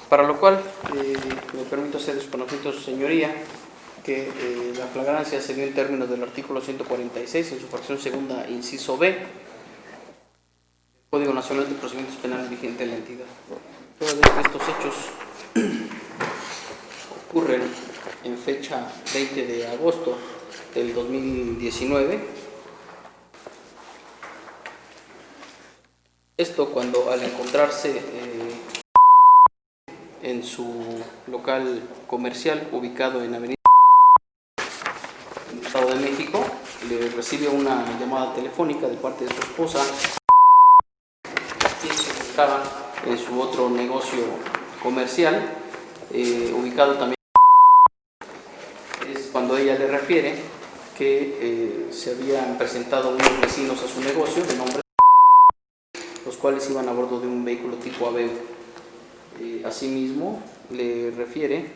Para lo cual, me permito hacer desconocimiento a su señoría que la flagrancia se dio en términos del artículo 146 en su fracción segunda, inciso B, del Código Nacional de Procedimientos Penales vigente en la entidad. Todos estos hechos ocurren en fecha 20 de agosto del 2019. Esto cuando al encontrarse en su local comercial ubicado en Avenida Estado de México, le recibe una llamada telefónica de parte de su esposa que se encontraba en su otro negocio comercial ubicado también. Es cuando ella le refiere que se habían presentado unos vecinos a su negocio de nombre, los cuales iban a bordo de un vehículo tipo Aveo. Asimismo, le refiere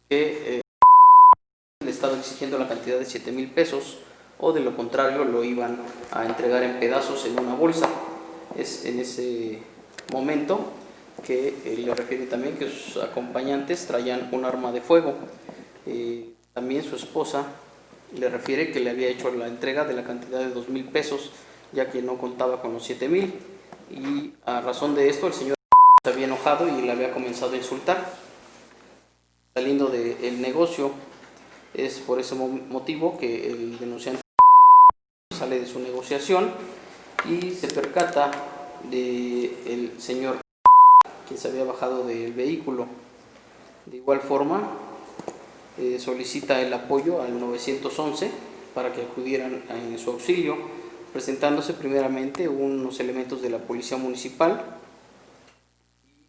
que le estaba exigiendo la cantidad de 7,000 pesos o de lo contrario lo iban a entregar en pedazos en una bolsa. Es en ese momento que le refiere también que sus acompañantes traían un arma de fuego. También su esposa le refiere que le había hecho la entrega de la cantidad de 2,000 pesos ya que no contaba con los 7,000, y a razón de esto el señor se había enojado y le había comenzado a insultar. Saliendo del negocio, es por ese motivo que el denunciante sale de su negociación y se percata del señor quien se había bajado del vehículo. De igual forma, solicita el apoyo al 911 para que acudieran en su auxilio, presentándose primeramente unos elementos de la policía municipal.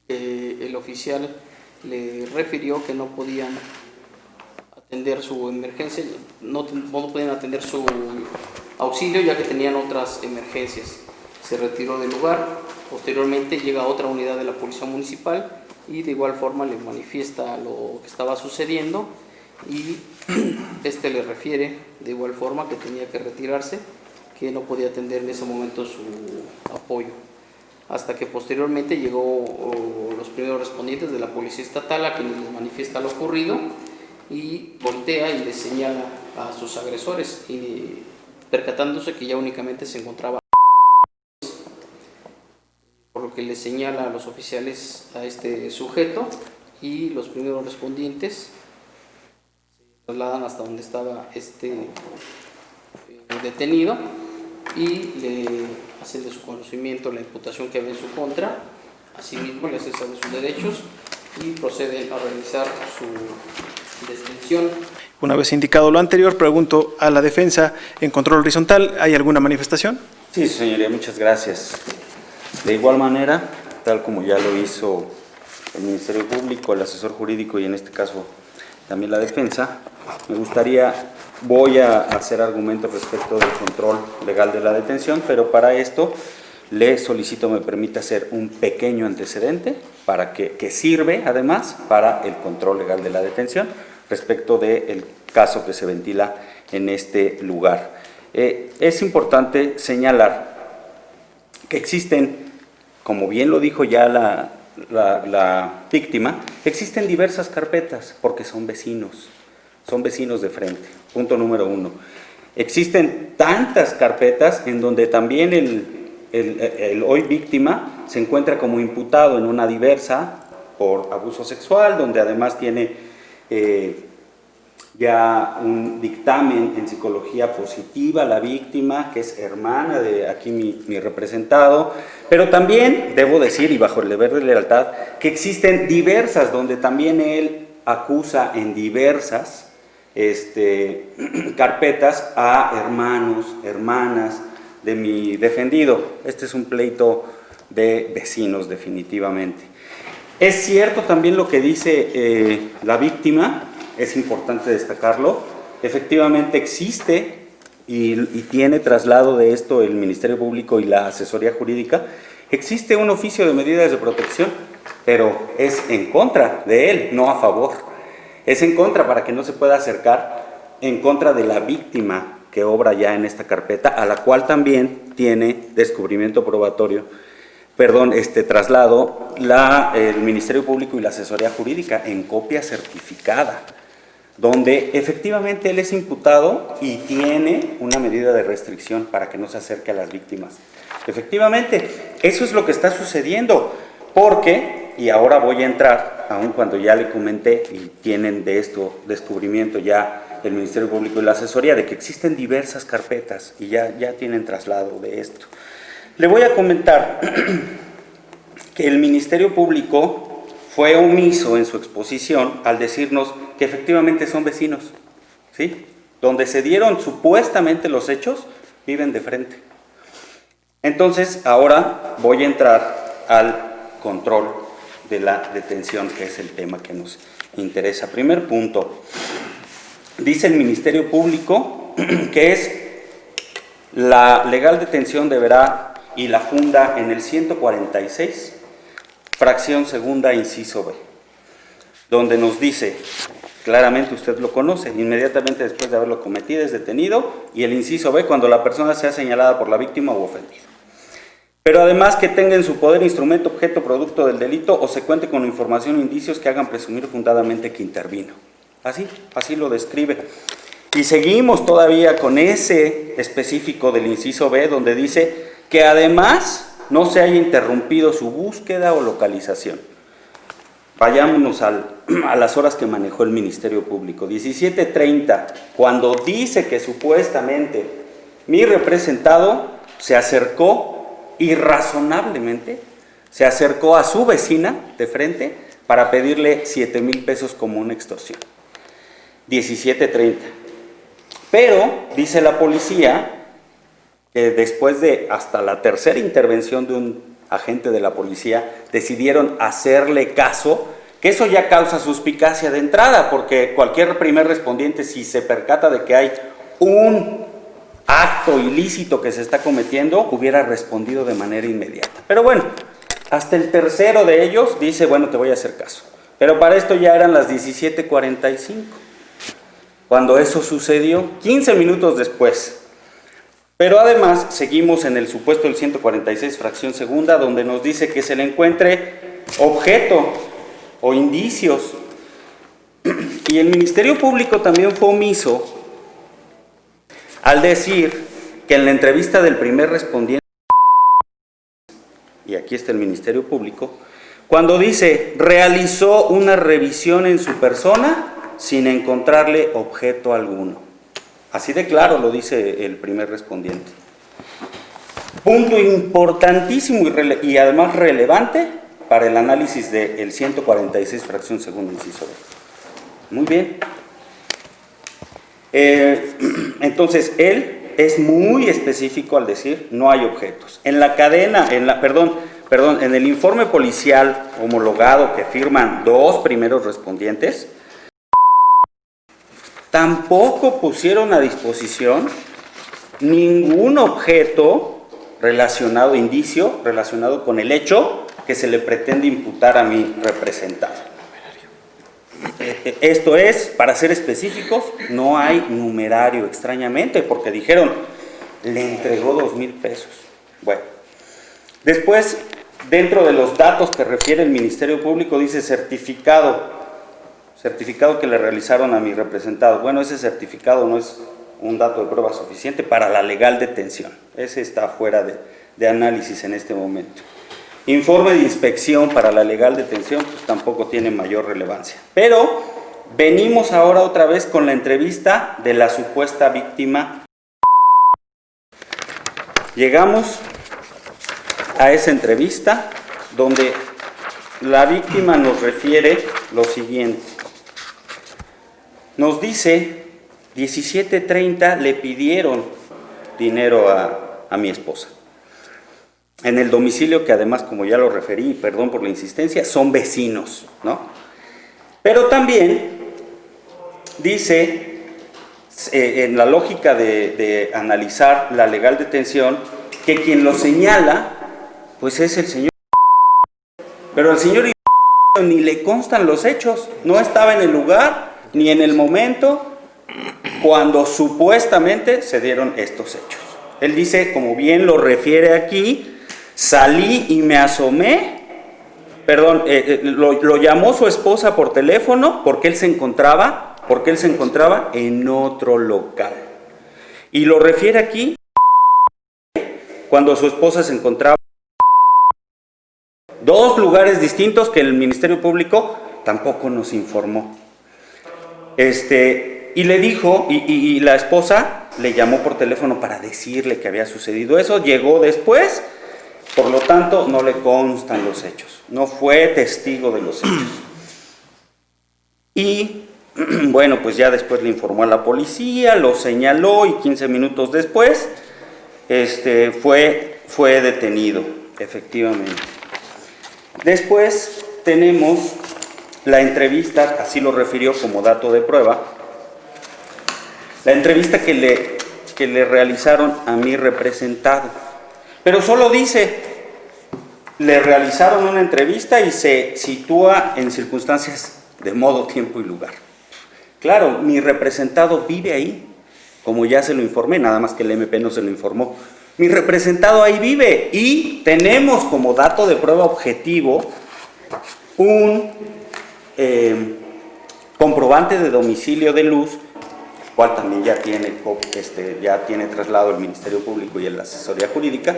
El oficial le refirió que no podían atender su emergencia, no podían atender su auxilio ya que tenían otras emergencias. Se retiró del lugar. Posteriormente llega otra unidad de la policía municipal y de igual forma le manifiesta lo que estaba sucediendo, y este le refiere de igual forma que tenía que retirarse, que no podía atender en ese momento su apoyo, hasta que posteriormente llegó los primeros respondientes de la policía estatal a quienes les manifiesta lo ocurrido y voltea y les señala a sus agresores, y percatándose que ya únicamente se encontraba, por lo que le señala a los oficiales a este sujeto, y los primeros respondientes se trasladan hasta donde estaba este detenido y le hacen de su conocimiento la imputación que había en su contra. Asimismo le hacen saber sus derechos y proceden a realizar su detención. Una vez indicado lo anterior, pregunto a la defensa en control horizontal, ¿hay alguna manifestación? Sí, señoría, muchas gracias. De igual manera, tal como ya lo hizo el Ministerio Público, el asesor jurídico y en este caso también la defensa, voy a hacer argumentos respecto del control legal de la detención, pero para esto le solicito me permita hacer un pequeño antecedente para que sirve además para el control legal de la detención respecto del caso que se ventila en este lugar. Es importante señalar que existen, como bien lo dijo ya la víctima, existen diversas carpetas porque son vecinos de frente. Punto número uno. Existen tantas carpetas en donde también el hoy víctima se encuentra como imputado en una diversa por abuso sexual, donde además tiene ya un dictamen en psicología positiva, la víctima, que es hermana de aquí mi representado, pero también debo decir, y bajo el deber de lealtad, que existen diversas donde también él acusa en diversas carpetas a hermanos, hermanas de mi defendido. Este es un pleito de vecinos definitivamente. Es cierto también lo que dice la víctima, es importante destacarlo, efectivamente existe y tiene traslado de esto el Ministerio Público y la asesoría jurídica, existe un oficio de medidas de protección, pero es en contra de él, no a favor. Es en contra para que no se pueda acercar, en contra de la víctima que obra ya en esta carpeta, a la cual también tiene descubrimiento probatorio traslado el Ministerio Público y la Asesoría Jurídica en copia certificada, donde efectivamente él es imputado y tiene una medida de restricción para que no se acerque a las víctimas. Efectivamente, eso es lo que está sucediendo, porque, y ahora voy a entrar, aun cuando ya le comenté y tienen de esto descubrimiento ya el Ministerio Público y la Asesoría, de que existen diversas carpetas y ya tienen traslado de esto. Le voy a comentar que el Ministerio Público fue omiso en su exposición al decirnos que efectivamente son vecinos, ¿sí? Donde se dieron supuestamente los hechos, viven de frente. Entonces, ahora voy a entrar al control de la detención, que es el tema que nos interesa. Primer punto, dice el Ministerio Público que es la legal detención deberá, y la funda en el 146, fracción segunda, inciso B, donde nos dice, claramente usted lo conoce, inmediatamente después de haberlo cometido es detenido, y el inciso B, cuando la persona sea señalada por la víctima u ofendido. Pero además que tenga en su poder instrumento, objeto, producto del delito, o se cuente con información o indicios que hagan presumir fundadamente que intervino. Así lo describe. Y seguimos todavía con ese específico del inciso B, donde dice que además no se haya interrumpido su búsqueda o localización. Vayámonos a las horas que manejó el Ministerio Público. 17:30, cuando dice que supuestamente mi representado se acercó irrazonablemente, se acercó a su vecina de frente para pedirle 7,000 pesos como una extorsión. 17:30. Pero, dice la policía, que después de hasta la tercera intervención de un agente de la policía, decidieron hacerle caso, que eso ya causa suspicacia de entrada, porque cualquier primer respondiente, si se percata de que hay un acto ilícito que se está cometiendo, hubiera respondido de manera inmediata. Pero bueno, hasta el tercero de ellos dice, bueno, te voy a hacer caso. Pero para esto ya eran las 17:45, cuando eso sucedió, 15 minutos después. Pero además seguimos en el supuesto del 146, fracción segunda, donde nos dice que se le encuentre objeto o indicios. Y el Ministerio Público también fue omiso al decir que en la entrevista del primer respondiente, y aquí está el Ministerio Público, cuando dice, realizó una revisión en su persona sin encontrarle objeto alguno. Así de claro lo dice el primer respondiente. Punto importantísimo y además relevante para el análisis del 146, fracción segunda, inciso B. Muy bien. Entonces, él es muy específico al decir no hay objetos. En la cadena, en el informe policial homologado que firman dos primeros respondientes, tampoco pusieron a disposición ningún objeto relacionado, indicio relacionado con el hecho que se le pretende imputar a mi representado. Esto es, para ser específicos, no hay numerario, extrañamente, porque dijeron, le entregó 2,000 pesos. Bueno, después, dentro de los datos que refiere el Ministerio Público, dice certificado que le realizaron a mi representado. Bueno, ese certificado no es un dato de prueba suficiente para la legal detención. Ese está fuera de análisis en este momento. Informe de inspección para la legal detención, pues tampoco tiene mayor relevancia. Pero venimos ahora otra vez con la entrevista de la supuesta víctima. Llegamos a esa entrevista donde la víctima nos refiere lo siguiente. Nos dice, 17:30 le pidieron dinero a mi esposa. En el domicilio, que además, como ya lo referí, perdón por la insistencia, son vecinos, ¿no? Pero también dice, en la lógica de analizar la legal detención, que quien lo señala, pues es el señor. Pero al señor ni le constan los hechos, no estaba en el lugar ni en el momento cuando supuestamente se dieron estos hechos. Él dice, como bien lo refiere aquí, salí y me asomé, perdón, lo llamó su esposa por teléfono porque él se encontraba en otro local. Y lo refiere aquí cuando su esposa se encontraba en 2 lugares distintos que el Ministerio Público tampoco nos informó. Y le dijo, y la esposa le llamó por teléfono para decirle que había sucedido eso, llegó después, por lo tanto no le constan los hechos, no fue testigo de los hechos. Y bueno, pues ya después le informó a la policía, lo señaló y 15 minutos después fue detenido, efectivamente. Después tenemos la entrevista, así lo refirió como dato de prueba, la entrevista que le realizaron a mi representado. Pero solo dice, le realizaron una entrevista y se sitúa en circunstancias de modo, tiempo y lugar. Claro, mi representado vive ahí, como ya se lo informé, nada más que el MP no se lo informó. Mi representado ahí vive y tenemos como dato de prueba objetivo un comprobante de domicilio de luz, el cual también ya tiene traslado el Ministerio Público y la asesoría jurídica,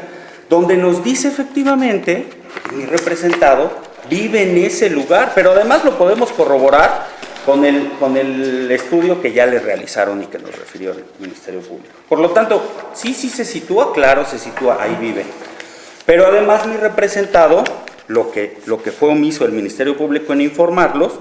donde nos dice efectivamente que mi representado vive en ese lugar, pero además lo podemos corroborar con el estudio que ya le realizaron y que nos refirió el Ministerio Público. Por lo tanto, sí se sitúa, claro, se sitúa, ahí vive. Pero además mi representado, lo que fue omiso el Ministerio Público en informarnos,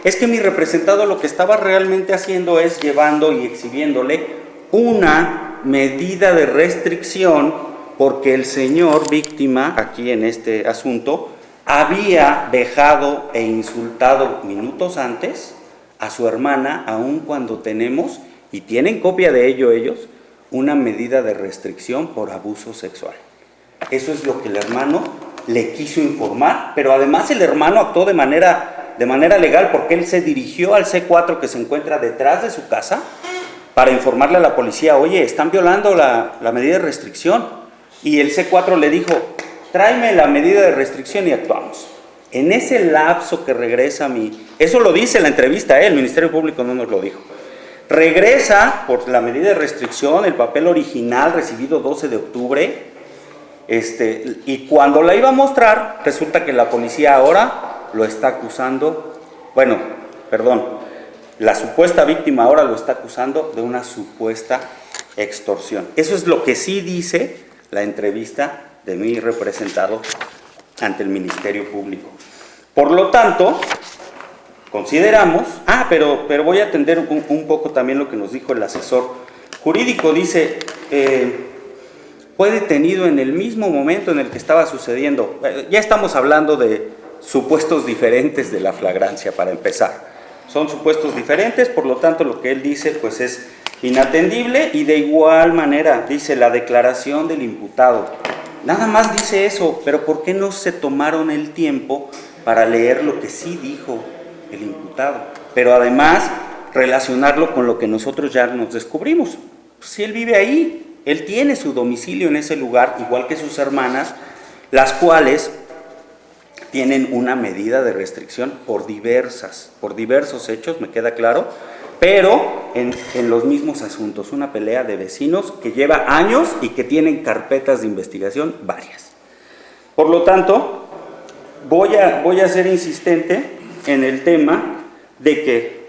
es que mi representado lo que estaba realmente haciendo es llevando y exhibiéndole una medida de restricción porque el señor víctima, aquí en este asunto, había vejado e insultado minutos antes a su hermana, aun cuando tenemos, y tienen copia de ello ellos, una medida de restricción por abuso sexual. Eso es lo que el hermano le quiso informar, pero además el hermano actuó de manera legal porque él se dirigió al C4 que se encuentra detrás de su casa para informarle a la policía, oye, están violando la medida de restricción. Y el C4 le dijo, tráeme la medida de restricción y actuamos. En ese lapso que regresa eso lo dice la entrevista, el Ministerio Público no nos lo dijo. Regresa por la medida de restricción, el papel original recibido 12 de octubre, y cuando la iba a mostrar, resulta que la policía ahora lo está acusando, la supuesta víctima ahora lo está acusando de una supuesta extorsión. Eso es lo que sí dice la entrevista de mi representado ante el Ministerio Público. Por lo tanto, consideramos, pero voy a atender un poco también lo que nos dijo el asesor jurídico. Dice, fue detenido en el mismo momento en el que estaba sucediendo. Ya estamos hablando de supuestos diferentes de la flagrancia para empezar. Son supuestos diferentes, por lo tanto lo que él dice pues es inatendible y de igual manera dice la declaración del imputado. Nada más dice eso, pero ¿por qué no se tomaron el tiempo para leer lo que sí dijo el imputado? Pero además relacionarlo con lo que nosotros ya nos descubrimos. Si él vive ahí, él tiene su domicilio en ese lugar, igual que sus hermanas, las cuales tienen una medida de restricción por diversos hechos, me queda claro, pero en los mismos asuntos, una pelea de vecinos que lleva años y que tienen carpetas de investigación varias. Por lo tanto, voy a ser insistente en el tema de que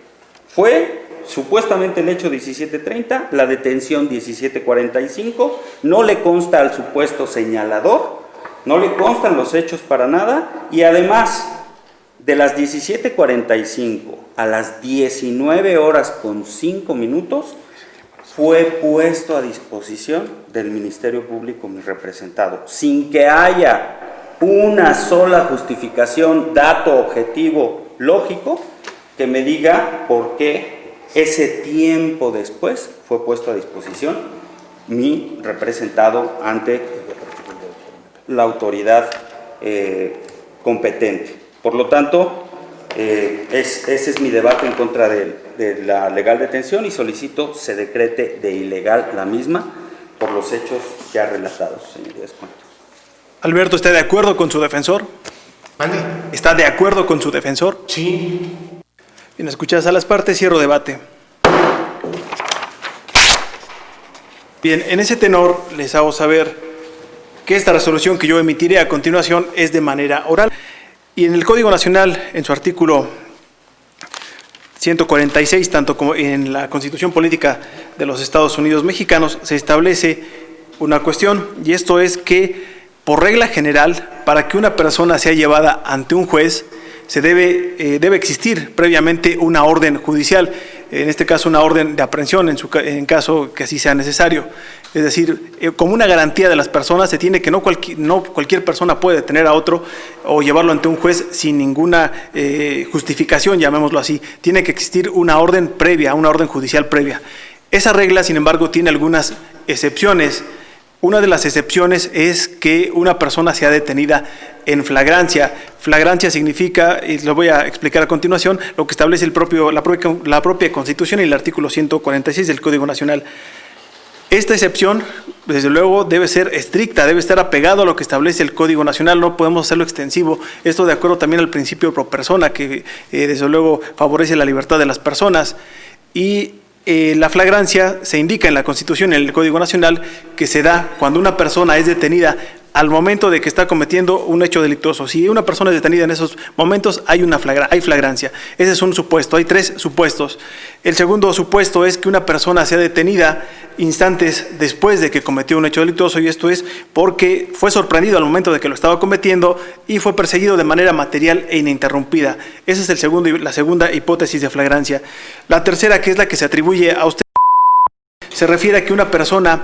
fue supuestamente el hecho 17:30, la detención 17:45, no le consta al supuesto señalador, no le constan los hechos para nada, y además de las 17:45 a las 19:05 fue puesto a disposición del Ministerio Público mi representado, sin que haya una sola justificación, dato objetivo, lógico, que me diga por qué ese tiempo después fue puesto a disposición mi representado ante la autoridad competente. Por lo tanto, ese es mi debate en contra de la legal detención y solicito se decrete de ilegal la misma por los hechos ya relatados, señorías. Alberto, ¿está de acuerdo con su defensor? ¿Mande? ¿Está de acuerdo con su defensor? Sí. Bien, escuchadas a las partes, cierro debate. Bien, en ese tenor les hago saber que esta resolución que yo emitiré a continuación es de manera oral. Y en el Código Nacional, en su artículo 146, tanto como en la Constitución Política de los Estados Unidos Mexicanos, se establece una cuestión, y esto es que, por regla general, para que una persona sea llevada ante un juez, debe existir previamente una orden judicial, en este caso una orden de aprehensión en caso que así sea necesario. Es decir, como una garantía de las personas, se tiene que no cualquier persona puede detener a otro o llevarlo ante un juez sin ninguna justificación, llamémoslo así. Tiene que existir una orden previa, una orden judicial previa. Esa regla, sin embargo, tiene algunas excepciones. Una de las excepciones es que una persona sea detenida en flagrancia. Flagrancia significa, y lo voy a explicar a continuación, lo que establece la propia Constitución y el artículo 146 del Código Nacional. Esta excepción, desde luego, debe ser estricta, debe estar apegado a lo que establece el Código Nacional, no podemos hacerlo extensivo. Esto de acuerdo también al principio pro persona, que desde luego favorece la libertad de las personas. Y la flagrancia se indica en la Constitución y en el Código Nacional que se da cuando una persona es detenida al momento de que está cometiendo un hecho delictuoso. Si una persona es detenida en esos momentos, hay flagrancia. Ese es un supuesto, hay tres supuestos. El segundo supuesto es que una persona sea detenida instantes después de que cometió un hecho delictuoso, y esto es porque fue sorprendido al momento de que lo estaba cometiendo y fue perseguido de manera material e ininterrumpida. Esa es la segunda hipótesis de flagrancia. La tercera, que es la que se atribuye a usted, se refiere a que una persona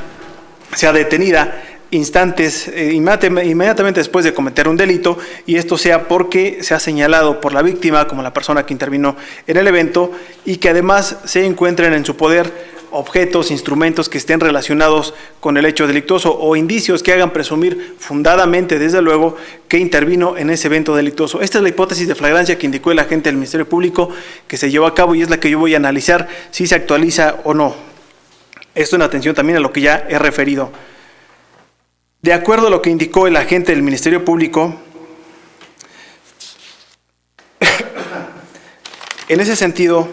sea detenida instantes, inmediatamente después de cometer un delito, y esto sea porque se ha señalado por la víctima como la persona que intervino en el evento, y que además se encuentren en su poder objetos, instrumentos que estén relacionados con el hecho delictuoso o indicios que hagan presumir fundadamente, desde luego, que intervino en ese evento delictuoso. Esta es la hipótesis de flagrancia que indicó el agente del Ministerio Público que se llevó a cabo, y es la que yo voy a analizar si se actualiza o no. Esto en atención también a lo que ya he referido. De acuerdo a lo que indicó el agente del Ministerio Público, en ese sentido,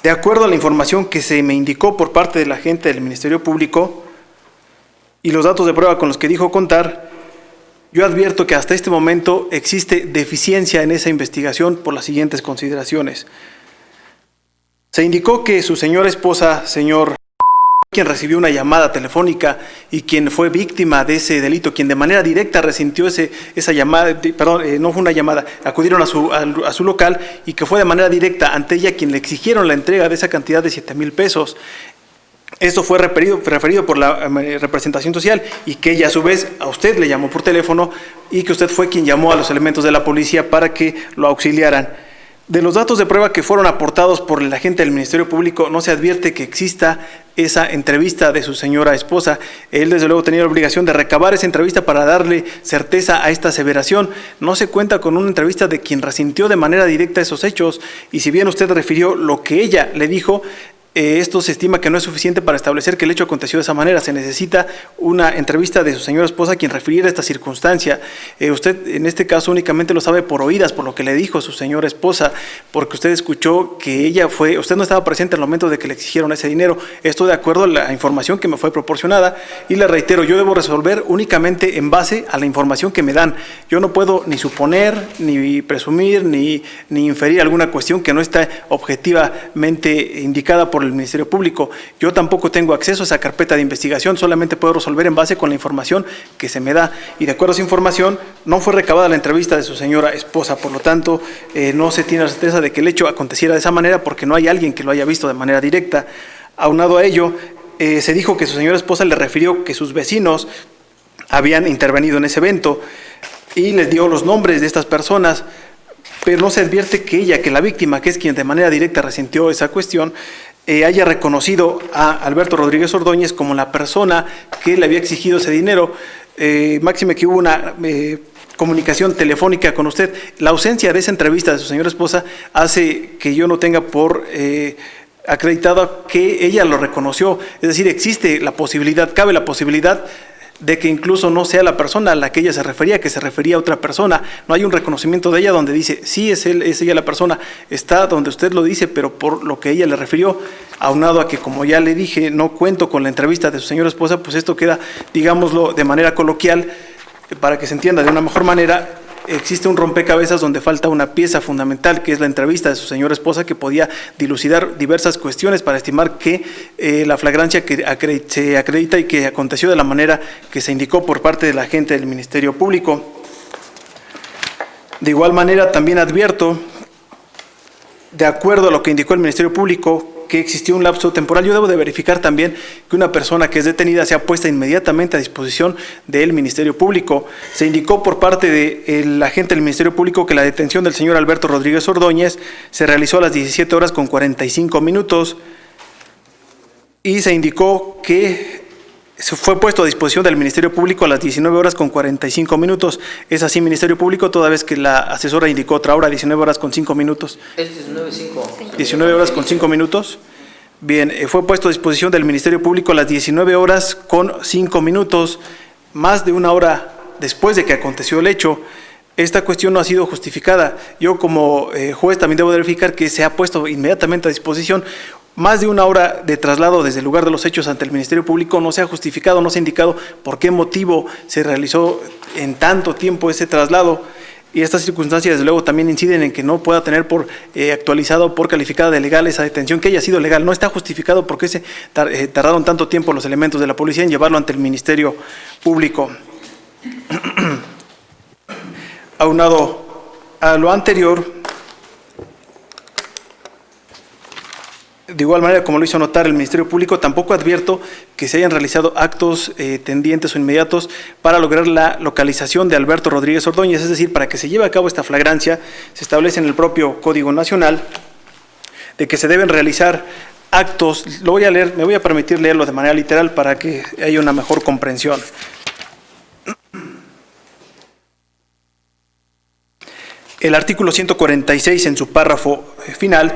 de acuerdo a la información que se me indicó por parte del agente del Ministerio Público y los datos de prueba con los que dijo contar, yo advierto que hasta este momento existe deficiencia en esa investigación por las siguientes consideraciones. Se indicó que su señora esposa, señor, quien recibió una llamada telefónica y quien fue víctima de ese delito, quien de manera directa resintió esa llamada, no fue una llamada, acudieron a su local, y que fue de manera directa ante ella quien le exigieron la entrega de esa cantidad de 7,000 pesos. Esto fue referido por la representación social, y que ella a su vez a usted le llamó por teléfono, y que usted fue quien llamó a los elementos de la policía para que lo auxiliaran. De los datos de prueba que fueron aportados por el agente del Ministerio Público, no se advierte que exista esa entrevista de su señora esposa. Él, desde luego, tenía la obligación de recabar esa entrevista para darle certeza a esta aseveración. No se cuenta con una entrevista de quien resintió de manera directa esos hechos, y si bien usted refirió lo que ella le dijo, esto se estima que no es suficiente para establecer que el hecho aconteció de esa manera. Se necesita una entrevista de su señora esposa quien refiriera esta circunstancia. Usted en este caso únicamente lo sabe por oídas, por lo que le dijo su señora esposa, porque usted escuchó que usted no estaba presente en el momento de que le exigieron ese dinero. Esto de acuerdo a la información que me fue proporcionada, y le reitero, yo debo resolver únicamente en base a la información que me dan. Yo no puedo ni suponer, ni presumir, ni inferir alguna cuestión que no está objetivamente indicada por el Ministerio Público. Yo tampoco tengo acceso a esa carpeta de investigación, solamente puedo resolver en base con la información que se me da, y de acuerdo a esa información no fue recabada la entrevista de su señora esposa. Por lo tanto, no se tiene la certeza de que el hecho aconteciera de esa manera, porque no hay alguien que lo haya visto de manera directa. Aunado a ello, se dijo que su señora esposa le refirió que sus vecinos habían intervenido en ese evento y les dio los nombres de estas personas, pero no se advierte que la víctima, que es quien de manera directa resintió esa cuestión, haya reconocido a Alberto Rodríguez Ordóñez como la persona que le había exigido ese dinero. Máxime que hubo una comunicación telefónica con usted. La ausencia de esa entrevista de su señora esposa hace que yo no tenga por acreditado que ella lo reconoció. Es decir, existe la posibilidad, cabe la posibilidad de que incluso no sea la persona a la que ella se refería, que se refería a otra persona. No hay un reconocimiento de ella donde dice, sí, es él, es ella la persona, está donde usted lo dice, pero por lo que ella le refirió, aunado a que, como ya le dije, no cuento con la entrevista de su señora esposa, pues esto queda, digámoslo de manera coloquial, para que se entienda de una mejor manera. Existe un rompecabezas donde falta una pieza fundamental, que es la entrevista de su señora esposa, que podía dilucidar diversas cuestiones para estimar que la flagrancia que se acredita y que aconteció de la manera que se indicó por parte de la agente del Ministerio Público. De igual manera, también advierto, de acuerdo a lo que indicó el Ministerio Público, que existió un lapso temporal. Yo debo de verificar también que una persona que es detenida sea puesta inmediatamente a disposición del Ministerio Público. Se indicó por parte del agente del Ministerio Público que la detención del señor Alberto Rodríguez Ordóñez se realizó a las 17 horas con 45 minutos y se indicó que se fue puesto a disposición del Ministerio Público a las 19 horas con 45 minutos. Es así, Ministerio Público, toda vez que la asesora indicó otra hora, 19 horas con 5 minutos. Es 19:05. 19 horas con 5 minutos. Bien, fue puesto a disposición del Ministerio Público a las 19 horas con 5 minutos, más de una hora después de que aconteció el hecho. Esta cuestión no ha sido justificada. Yo como juez también debo verificar que se ha puesto inmediatamente a disposición. Más de una hora de traslado desde el lugar de los hechos ante el Ministerio Público no se ha justificado, no se ha indicado por qué motivo se realizó en tanto tiempo ese traslado. Y estas circunstancias, desde luego, también inciden en que no pueda tener por actualizado o por calificada de legal esa detención, que haya sido legal. No está justificado por qué se tardaron tanto tiempo los elementos de la policía en llevarlo ante el Ministerio Público. Aunado a lo anterior, de igual manera, como lo hizo notar el Ministerio Público, tampoco advierto que se hayan realizado actos tendientes o inmediatos para lograr la localización de Alberto Rodríguez Ordóñez, es decir, para que se lleve a cabo esta flagrancia, se establece en el propio Código Nacional de que se deben realizar actos. Lo voy a leer, me voy a permitir leerlo de manera literal para que haya una mejor comprensión. El artículo 146, en su párrafo final,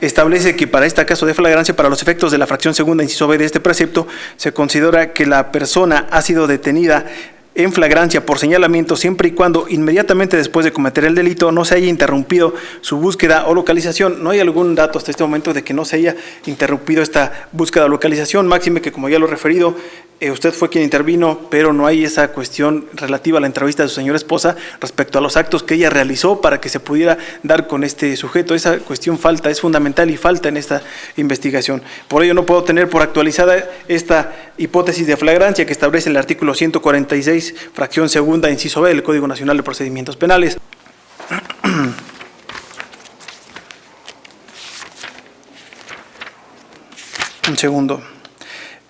establece que para este caso de flagrancia, para los efectos de la fracción segunda, inciso B de este precepto, se considera que la persona ha sido detenida en flagrancia por señalamiento siempre y cuando inmediatamente después de cometer el delito no se haya interrumpido su búsqueda o localización. No hay algún dato hasta este momento de que no se haya interrumpido esta búsqueda o localización, máxime que, como ya lo he referido, usted fue quien intervino, pero no hay esa cuestión relativa a la entrevista de su señora esposa respecto a los actos que ella realizó para que se pudiera dar con este sujeto. Esa cuestión falta, es fundamental y falta en esta investigación. Por ello no puedo tener por actualizada esta hipótesis de flagrancia que establece el artículo 146, fracción segunda, inciso B del Código Nacional de Procedimientos Penales. Un segundo.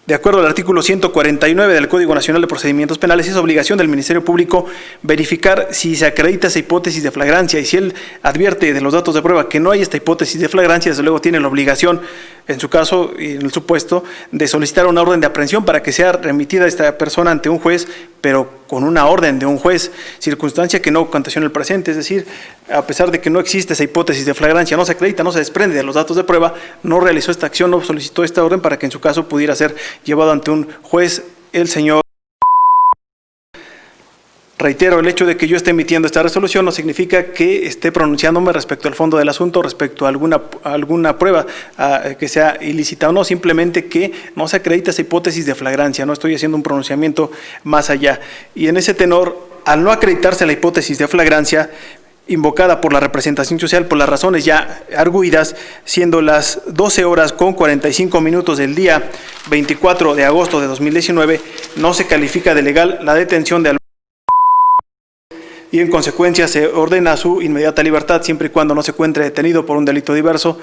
De acuerdo al artículo 149 del Código Nacional de Procedimientos Penales, es obligación del Ministerio Público verificar si se acredita esa hipótesis de flagrancia, y si él advierte de los datos de prueba que no hay esta hipótesis de flagrancia, desde luego tiene la obligación, en su caso y en el supuesto, de solicitar una orden de aprehensión para que sea remitida esta persona ante un juez, pero con una orden de un juez, circunstancia que no aconteció en el presente. Es decir, a pesar de que no existe esa hipótesis de flagrancia, no se acredita, no se desprende de los datos de prueba, no realizó esta acción, no solicitó esta orden para que en su caso pudiera ser llevado ante un juez el señor. Reitero, el hecho de que yo esté emitiendo esta resolución no significa que esté pronunciándome respecto al fondo del asunto, respecto a alguna prueba que sea ilícita o no, simplemente que no se acredita esa hipótesis de flagrancia, no estoy haciendo un pronunciamiento más allá. Y en ese tenor, al no acreditarse la hipótesis de flagrancia, invocada por la representación social por las razones ya arguidas, siendo las 12 horas con 45 minutos del día 24 de agosto de 2019, no se califica de legal la detención de Alberto y en consecuencia se ordena su inmediata libertad siempre y cuando no se encuentre detenido por un delito diverso